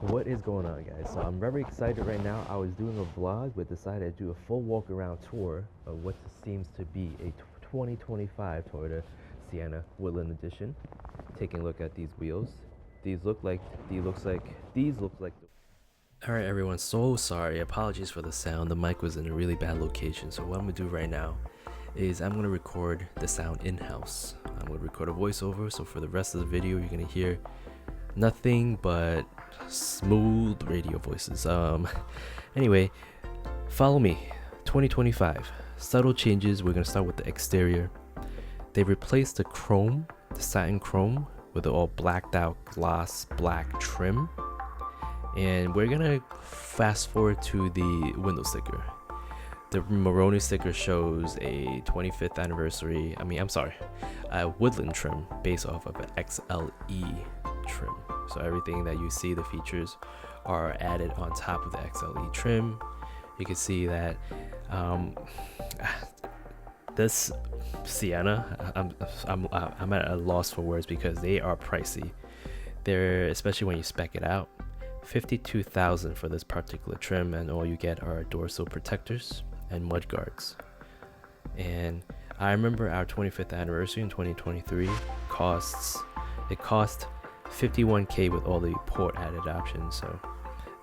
What is going on, guys? So I'm very excited right now. I was doing a vlog but decided to do a full walk around tour of what seems to be a 2025 Toyota Sienna Woodland Edition. Taking a look at these wheels. These look like Alright everyone, so sorry. Apologies for the sound. The mic was in a really bad location. So what I'm gonna do right now is I'm gonna record the sound in-house. I'm gonna record a voiceover, so for the rest of the video you're gonna hear nothing but smooth radio voices. Anyway, follow me. 2025 subtle changes. We're gonna start with the exterior. They replaced the satin chrome, with the all blacked out gloss black trim, and we're gonna fast forward to the window sticker. The Maroni sticker shows a 25th anniversary. A Woodland trim based off of an XLE trim. So everything that you see, the features, are added on top of the XLE trim. You can see that this Sienna, I'm at a loss for words because they are pricey. They're, especially when you spec it out, $52,000 for this particular trim, and all you get are dorsal protectors and mud guards. And I remember our 25th anniversary in 2023 cost $51K with all the port added options. So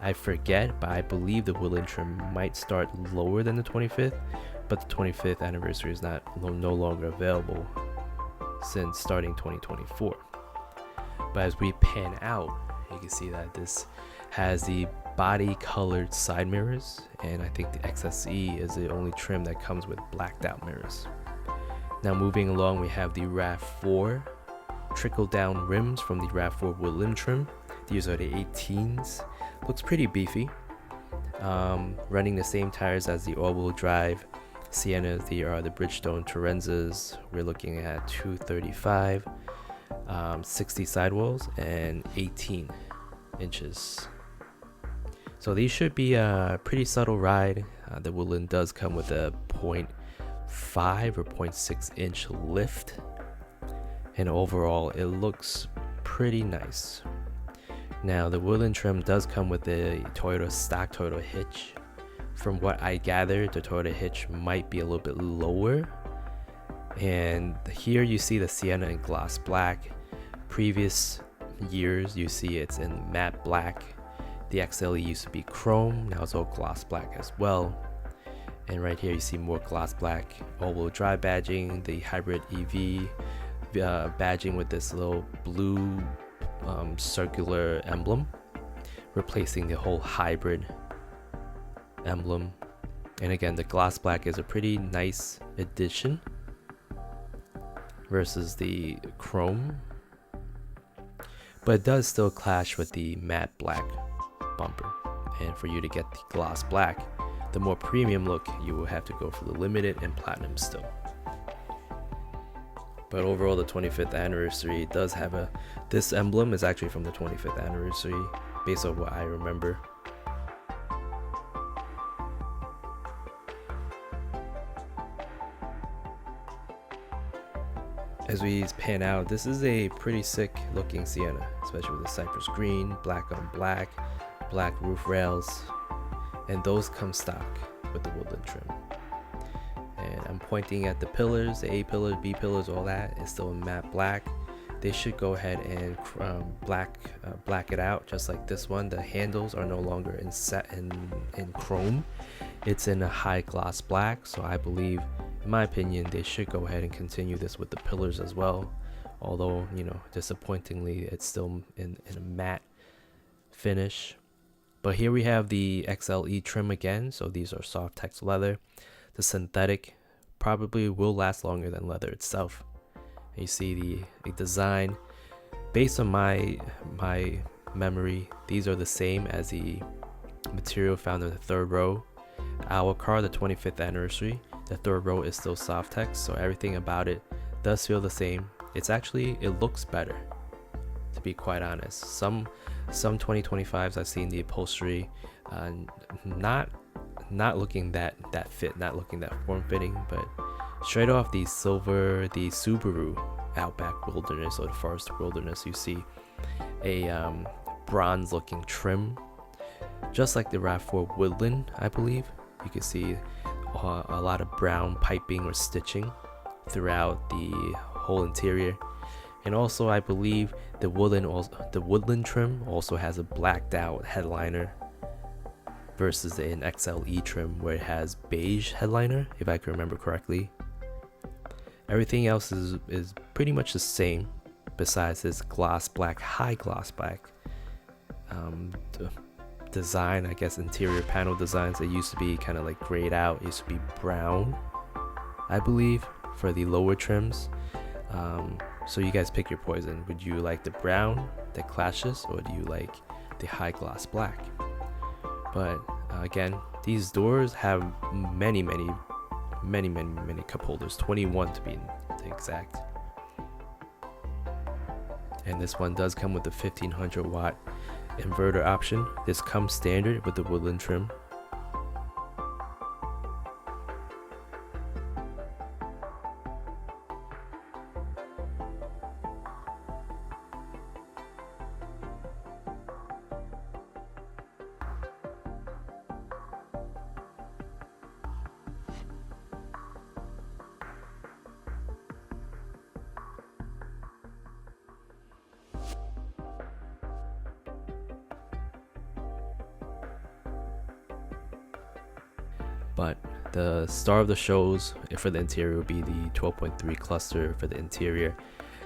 I forget, but I believe the Woodland trim might start lower than the 25th, but the 25th anniversary is no longer available since starting 2024. But as we pan out, you can see that this has the body colored side mirrors, and I think the XSE is the only trim that comes with blacked out mirrors. Now moving along, we have the RAV4 trickle down rims from the RAV4 Woodland trim. These are the 18s. Looks pretty beefy. Running the same tires as the all-wheel drive Siennas. They are the Bridgestone Torrenzas. We're looking at 235, 60 sidewalls, and 18 inches. So these should be a pretty subtle ride. The Woodland does come with a 0.5 or 0.6 inch lift, and overall it looks pretty nice. Now the Woodland trim does come with the stock Toyota hitch. From what I gathered, the Toyota hitch might be a little bit lower, and here you see the Sienna in gloss black. Previous years you see it's in matte black. The XLE used to be chrome, now it's all gloss black as well. And right here you see more gloss black all-wheel drive badging, the hybrid EV badging with this little blue circular emblem, replacing the whole hybrid emblem. And again, the gloss black is a pretty nice addition versus the chrome, but it does still clash with the matte black bumper. And for you to get the gloss black, the more premium look, you will have to go for the limited and platinum still. But overall, the 25th anniversary does have this emblem is actually from the 25th anniversary based on what I remember. As we pan out, this is a pretty sick looking Sienna, especially with the cypress green, black on black, black roof rails, and those come stock with the Woodland trim. And I'm pointing at the pillars, the A pillars, B pillars, all that is still in matte black. They should go ahead and black it out just like this one. The handles are no longer in chrome, it's in a high gloss black. So I believe, in my opinion, they should go ahead and continue this with the pillars as well, although, you know, disappointingly it's still in a matte finish. But here we have the XLE trim again, so these are soft tex leather. The synthetic probably will last longer than leather itself. And you see the design, based on my memory, these are the same as the material found in the third row. Our car, the 25th anniversary, the third row is still soft tex, so everything about it does feel the same. It looks better, to be quite honest. Some 2025s I've seen the upholstery not looking that fit, not looking that form-fitting, but straight off the Subaru Outback Wilderness or the Forest Wilderness, you see a bronze looking trim, just like the RAV4 Woodland, I believe. You can see a lot of brown piping or stitching throughout the whole interior. And also, I believe the Woodland trim also has a blacked out headliner versus an XLE trim where it has beige headliner, if I can remember correctly. Everything else is pretty much the same, besides this gloss black, high gloss black design. I guess interior panel designs that used to be kind of like grayed out. It used to be brown, I believe, for the lower trims. So you guys pick your poison. Would you like the brown that clashes, or do you like the high gloss black? But again, these doors have many cup holders, 21 to be exact. And this one does come with a 1500 watt inverter option. This comes standard with the Woodland trim. But the star of the shows for the interior will be the 12.3 cluster for the interior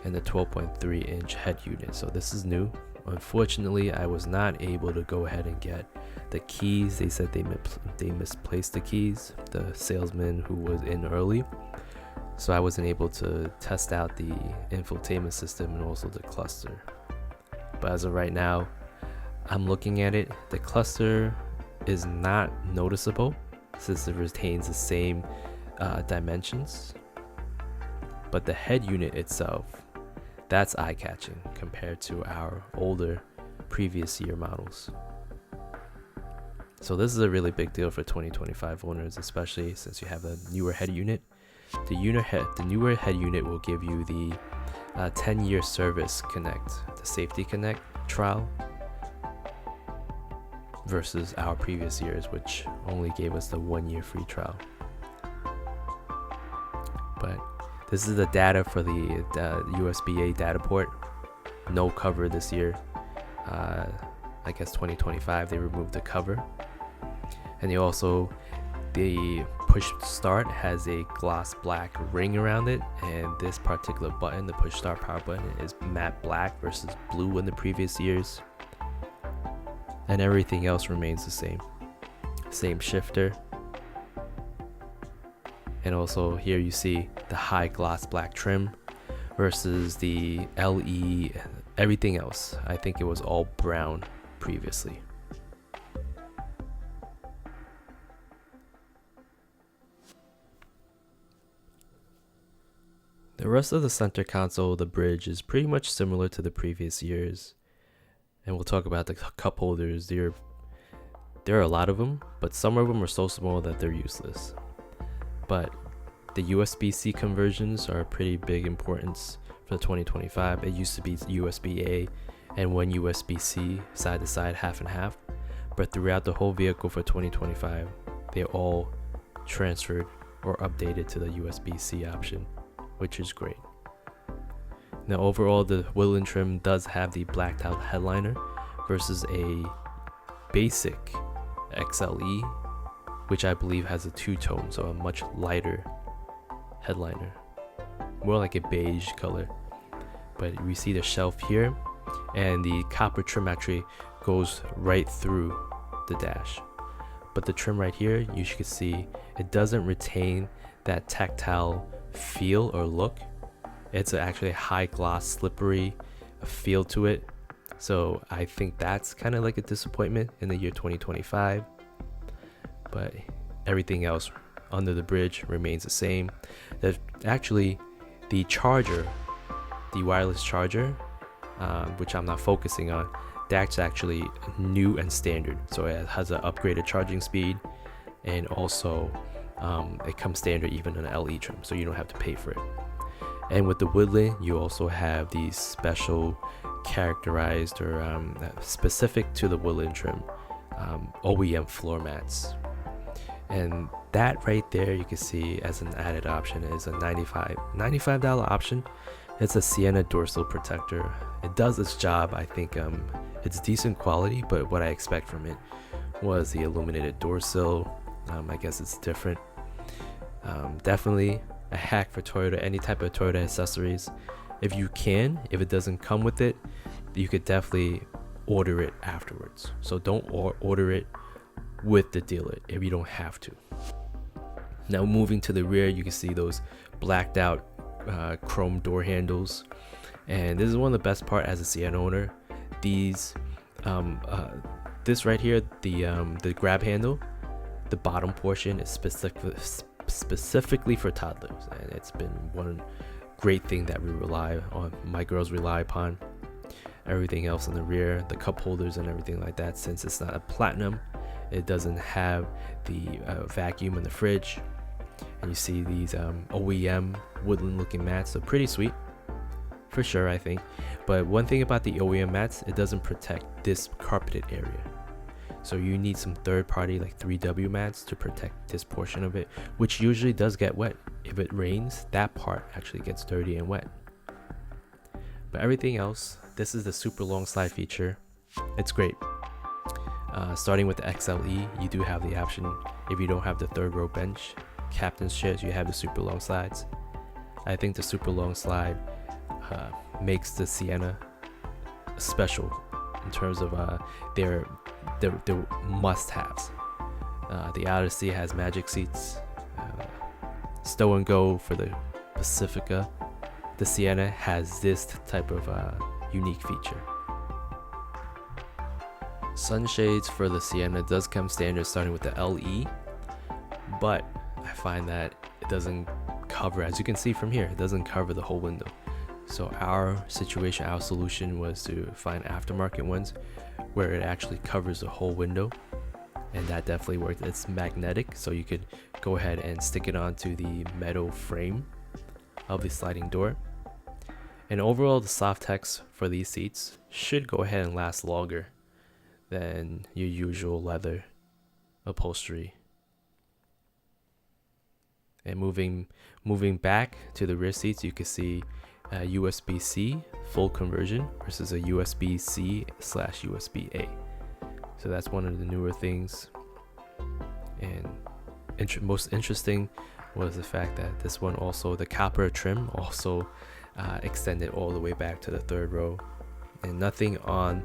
and the 12.3 inch head unit. So this is new. Unfortunately, I was not able to go ahead and get the keys. They said they misplaced the keys, the salesman who was in early. So I wasn't able to test out the infotainment system and also the cluster. But as of right now, I'm looking at it. The cluster is not noticeable since it retains the same dimensions, but the head unit itself, that's eye-catching compared to our older previous year models. So this is a really big deal for 2025 owners, especially since you have a newer head unit. The newer head unit will give you the 10-year service connect, the safety connect trial, versus our previous years, which only gave us the 1 year free trial. But this is the data for the USB-A data port. No cover this year. I guess 2025 they removed the cover, and the push start has a gloss black ring around it, and this particular button, the push start power button, is matte black versus blue in the previous years. And everything else remains the same shifter. And also here you see the high gloss black trim versus the LE. Everything else, I think it was all brown previously. The rest of the center console, the bridge, is pretty much similar to the previous years. And we'll talk about the cup holders. There are a lot of them, but some of them are so small that they're useless. But the USB-C conversions are a pretty big importance for the 2025. It used to be USB-A and one USB-C side to side, half and half. But throughout the whole vehicle for 2025, they all transferred or updated to the USB-C option, which is great. Now overall, the Woodland trim does have the blacked out headliner versus a basic XLE, which I believe has a two-tone, so a much lighter headliner, more like a beige color. But we see the shelf here, and the copper trim actually goes right through the dash. But the trim right here, you can see it doesn't retain that tactile feel or look. It's actually a high gloss, slippery feel to it. So I think that's kind of like a disappointment in the year 2025. But everything else under the bridge remains the same. There's actually the charger, the wireless charger, which I'm not focusing on, that's actually new and standard. So it has an upgraded charging speed, and also it comes standard even in an LE trim, so you don't have to pay for it. And with the Woodland, you also have these special characterized or specific to the Woodland Trim OEM floor mats. And that right there, you can see as an added option is a $95 option. It's a Sienna dorsal protector. It does its job. I think it's decent quality, but what I expect from it was the illuminated dorsal. I guess it's different. Definitely a hack for Toyota, any type of Toyota accessories. If it doesn't come with it, you could definitely order it afterwards. So don't order it with the dealer if you don't have to. Now moving to the rear, you can see those blacked out chrome door handles, and this is one of the best part as a Sienna owner. These this right here, the grab handle, the bottom portion is specifically for toddlers, and it's been one great thing that my girls rely upon. Everything else in the rear, the cup holders and everything like that, since it's not a platinum, it doesn't have the vacuum in the fridge. And you see these OEM Woodland looking mats, so pretty sweet for sure, I think. But one thing about the OEM mats, it doesn't protect this carpeted area, so you need some third party like 3W mats to protect this portion of it, which usually does get wet. If it rains, that part actually gets dirty and wet. But everything else, this is the super long slide feature. It's great. Starting with the XLE, you do have the option, if you don't have the third row bench captain's chairs, you have the super long slides. I think the super long slide makes the Sienna special in terms of their must-haves. The Odyssey has magic seats. Stow and Go for the Pacifica. The Sienna has this type of unique feature. Sunshades for the Sienna does come standard starting with the LE, but I find that it doesn't cover, as you can see from here, it doesn't cover the whole window. So our solution was to find aftermarket ones where it actually covers the whole window, and that definitely worked. It's magnetic, so you could go ahead and stick it onto the metal frame of the sliding door. And overall, the soft text for these seats should go ahead and last longer than your usual leather upholstery. And moving back to the rear seats, you can see USB-C full conversion versus a USB-C/USB-A. So that's one of the newer things. And most interesting was the fact that this one also, the copper trim also extended all the way back to the third row, and nothing on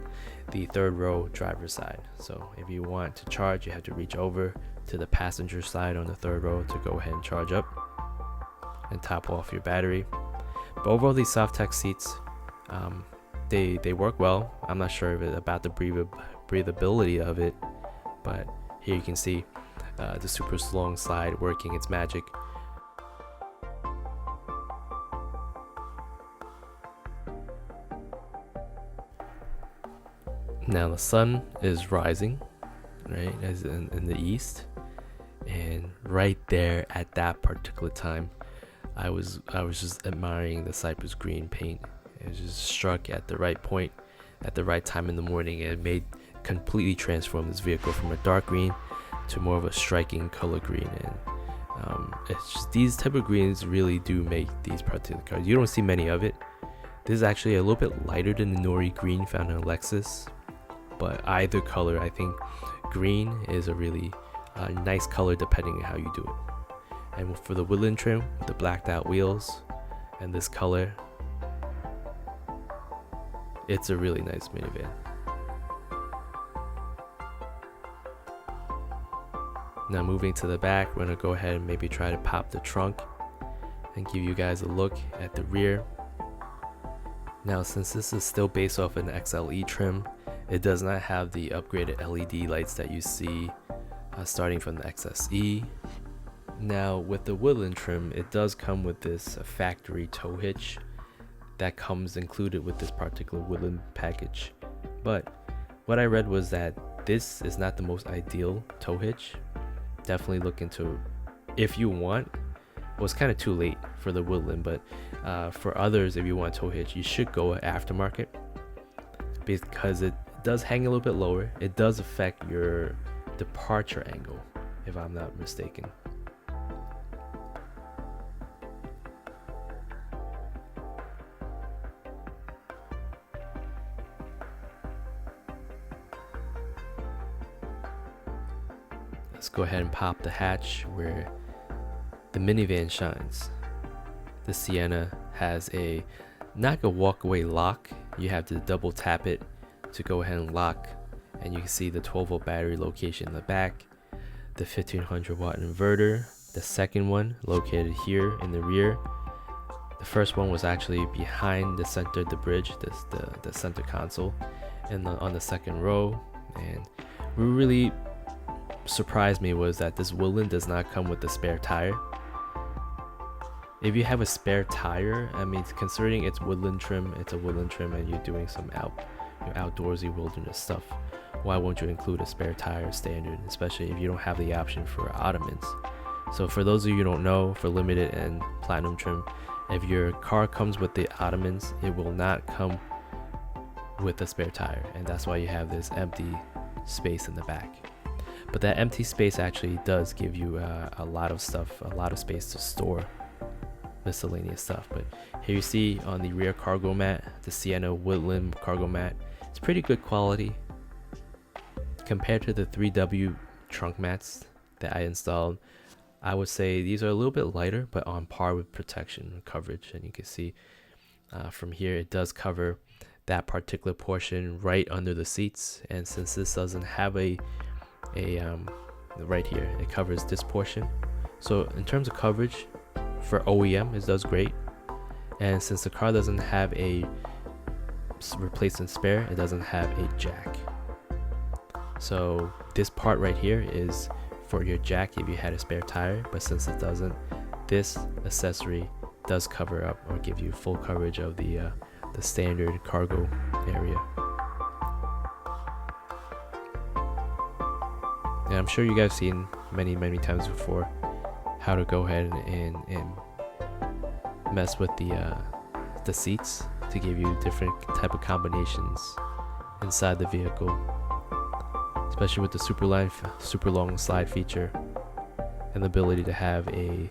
the third row driver's side. So if you want to charge, you have to reach over to the passenger side on the third row to go ahead and charge up and top off your battery. But overall, these soft tech seats, they work well. I'm not sure about the breathability of it, but here you can see the super long slide working its magic. Now the sun is rising, right, as in the east, and right there at that particular time, I was just admiring the Cypress green paint. It was just struck at the right point, at the right time in the morning, and it completely transformed this vehicle from a dark green to more of a striking color green. And it's just, these type of greens really do make these particular cars. You don't see many of it. This is actually a little bit lighter than the Nori green found in a Lexus, but either color, I think green is a really nice color depending on how you do it. And for the Woodland trim, the blacked out wheels and this color, it's a really nice minivan. Now moving to the back, we're gonna go ahead and maybe try to pop the trunk and give you guys a look at the rear. Now, since this is still based off an XLE trim, it does not have the upgraded LED lights that you see starting from the XSE. Now with the Woodland trim, it does come with this factory tow hitch that comes included with this particular Woodland package. But what I read was that this is not the most ideal tow hitch. Definitely look into, if you want Well, it's kind of too late for the Woodland, but for others, if you want a tow hitch, you should go aftermarket, because it does hang a little bit lower. It does affect your departure angle, if I'm not mistaken. Let's go ahead and pop the hatch where the minivan shines. The Sienna has a not a walkaway lock. You have to double tap it to go ahead and lock, and you can see the 12-volt battery location in the back, the 1500 watt inverter, the second one located here in the rear. The first one was actually behind the center, the bridge, the center console, and on the second row. And what really surprised me was that this Woodland does not come with the spare tire. If you have a spare tire, I mean, considering it's Woodland trim, it's a Woodland trim, and you're doing some outdoorsy wilderness stuff, why won't you include a spare tire standard, especially if you don't have the option for ottomans? So for those of you who don't know, for limited and platinum trim, if your car comes with the ottomans, it will not come with a spare tire, and that's why you have this empty space in the back. But that empty space actually does give you a lot of stuff, a lot of space to store miscellaneous stuff. But here you see on the rear cargo mat, the Sienna Woodland cargo mat. It's pretty good quality compared to the 3W trunk mats that I installed. I would say these are a little bit lighter, but on par with protection and coverage. And you can see from here, it does cover that particular portion right under the seats. And since this doesn't have a right here, it covers this portion. So in terms of coverage for OEM, it does great. And since the car doesn't have a replacement spare, it doesn't have a jack. So this part right here is for your jack if you had a spare tire, but since it doesn't, this accessory does cover up or give you full coverage of the standard cargo area. And I'm sure you guys have seen many times before how to go ahead and mess with the seats to give you different type of combinations inside the vehicle, especially with the super long slide feature and the ability to have a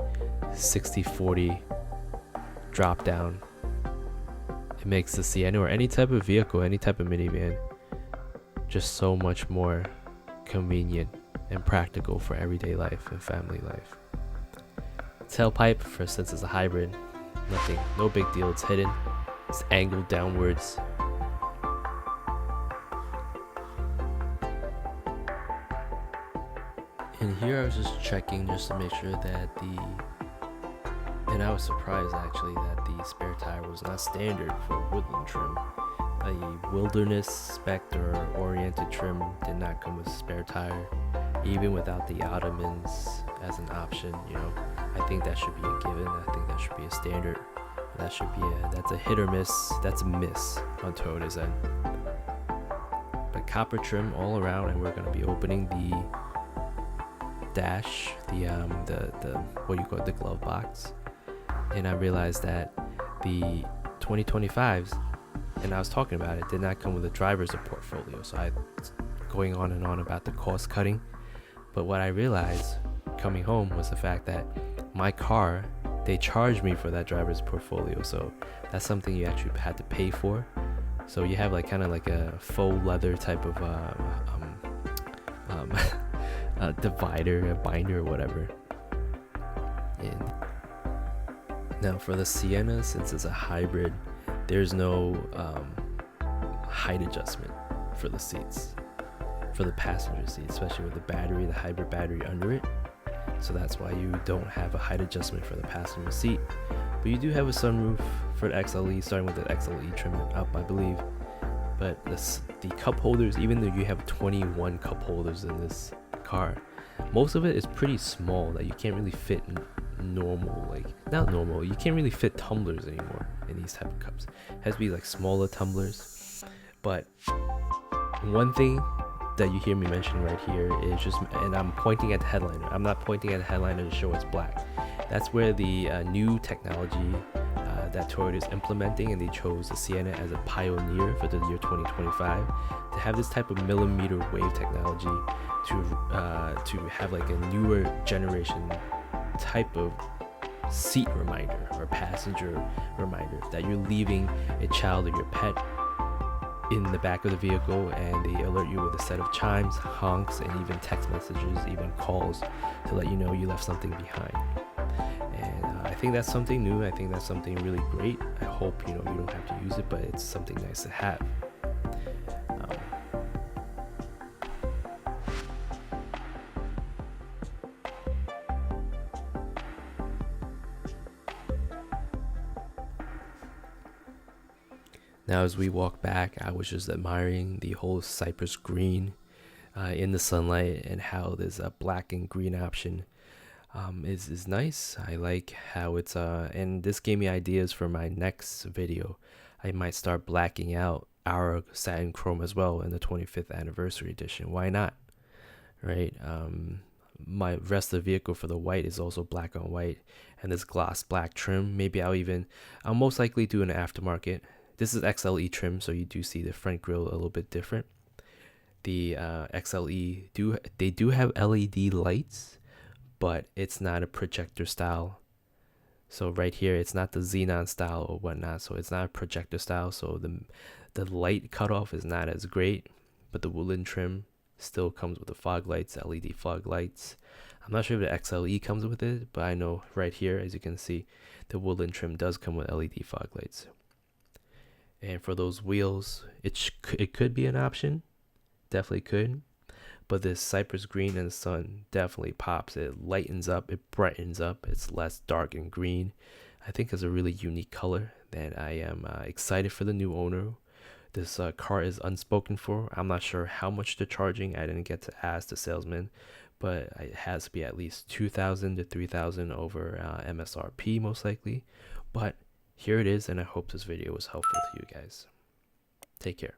60/40 drop down. It makes the Sienna or any type of vehicle, any type of minivan, just so much more convenient and practical for everyday life and family life. Tailpipe, since it's a hybrid, nothing, no big deal. It's hidden, it's angled downwards. And here I was just checking just to make sure that and I was surprised actually that the spare tire was not standard for Woodland trim. A wilderness spec or oriented trim did not come with a spare tire, even without the ottomans as an option. You know, I think that should be a given. I think that should be a standard. That's a hit or miss. That's a miss on Toyota's end. But copper trim all around, and we're going to be opening the dash, the what do you call it, the glove box. And I realized that the 2025s, and I was talking about it, did not come with a driver's portfolio. So I was going on and on about the cost cutting. But what I realized coming home was the fact that my car, they charged me for that driver's portfolio. So that's something you actually had to pay for. So you have like kind of like a faux leather type of divider, a binder or whatever. And now for the Sienna, since it's a hybrid, there's no height adjustment for the seats, for the passenger seat, especially with the battery, the hybrid battery under it. So that's why you don't have a height adjustment for the passenger seat. But you do have a sunroof for the XLE, starting with the XLE trim up, I believe. But the cup holders, even though you have 21 cup holders in this car, most of it is pretty small that you can't really fit normal, like not normal, you can't really fit tumblers anymore in these type of cups. It has to be like smaller tumblers. But one thing that you hear me mention right here is just, and I'm pointing at the headliner. I'm not pointing at the headliner to show it's black. That's where the new technology that Toyota is implementing, and they chose the Sienna as a pioneer for the year 2025 to have this type of millimeter wave technology to have like a newer generation type of seat reminder or passenger reminder that you're leaving a child or your pet in the back of the vehicle, and they alert you with a set of chimes, honks, and even text messages, even calls to let you know you left something behind. And I think that's something new. I think that's something really great. I hope you don't have to use it, but it's something nice to have. Now, as we walk back, I was just admiring the whole cypress green in the sunlight, and how there's a black and green option is nice. I like how it's and this gave me ideas for my next video. I might start blacking out our satin chrome as well in the 25th anniversary edition. Why not, right? My rest of the vehicle for the white is also black on white, and this gloss black trim. Maybe I'll most likely do an aftermarket. This is XLE trim, so you do see the front grille a little bit different. The XLE do have LED lights, but it's not a projector style. So right here, it's not the xenon style or whatnot. So it's not a projector style. So the light cutoff is not as great, but the Woodland trim still comes with the fog lights, LED fog lights. I'm not sure if the XLE comes with it, but I know right here, as you can see, the Woodland trim does come with LED fog lights. And for those wheels, it could be an option, definitely could, but this cypress green in the sun definitely pops. It lightens up, it brightens up, it's less dark and green. I think it's a really unique color that I am excited for the new owner. This car is unspoken for. I'm not sure how much they're charging. I didn't get to ask the salesman, but it has to be at least $2,000 to $3,000 over MSRP most likely. But here it is, and I hope this video was helpful to you guys. Take care.